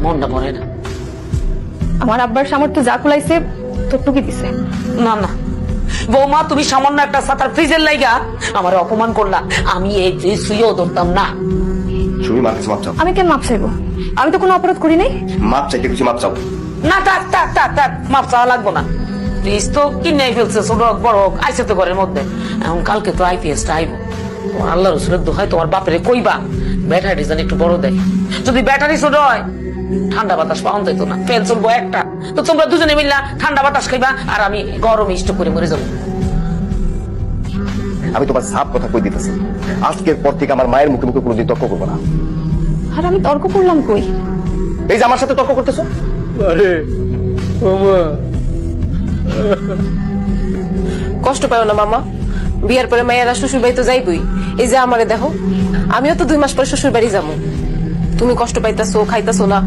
মনটা ভরে না। আমার আব্বার সামর্থ্য যা কুলাইছে তোরটুকি দিছে। না না বৌমা, তুমি সামান্য একটা সাতার ফ্রিজের লাইগা আমার অপমান করলা। আমি এই ফ্রিজ শুয়েও ধরতাম না। সুমি মার কাছে মাপ চাও। আমি কেন মাপ চাইবো? আমি তো কোনো অপরাধ করি নাই। মাপ চাইতে কিছু মাপ চাও। না থাক থাক থাক থাক, মাপ চাওয়া লাগবো না। ফ্রিজ তো কিনে ফেলছে, ছোট হোক বড় হোক আইসে তো ঘরের মধ্যে। এখন কালকে তো আইপিএসটা আইব। তোমার আল্লাহ রসুলের দোহাই তোমার বাপেরে কইবা ব্যাটারি যেন একটু বড় দেয়। যদি ব্যাটারি ছোট হয় ঠান্ডা বাতাস পাওয়া যেত না, ফ্যান চলবো একটা, তো তোমরা দুজনে মিললা ঠান্ডা বাতাস খাইবা আর আমি গরমে স্টোক করে মরে যাবো। আমি তোমার সাপ কথা কই দিতেছি, আজকের পর থেকে আমার মায়ের মুখে মুখে কোনোদিন তর্ক করবো না। আর আমি তর্ক করলাম কই? এই যে আমার সাথে তর্ক করতেছো। আরে মামা, কষ্ট পাও না মামা, বিয়ার পরে মায়েরা শ্বশুর বাড়ি তো যাইবই। এই যে আমারে দেখো, আমিও তো 2 মাস পরে শ্বশুর বাড়ি যাবো। তুমি কষ্ট পাইতাছো, খাইতাছো না।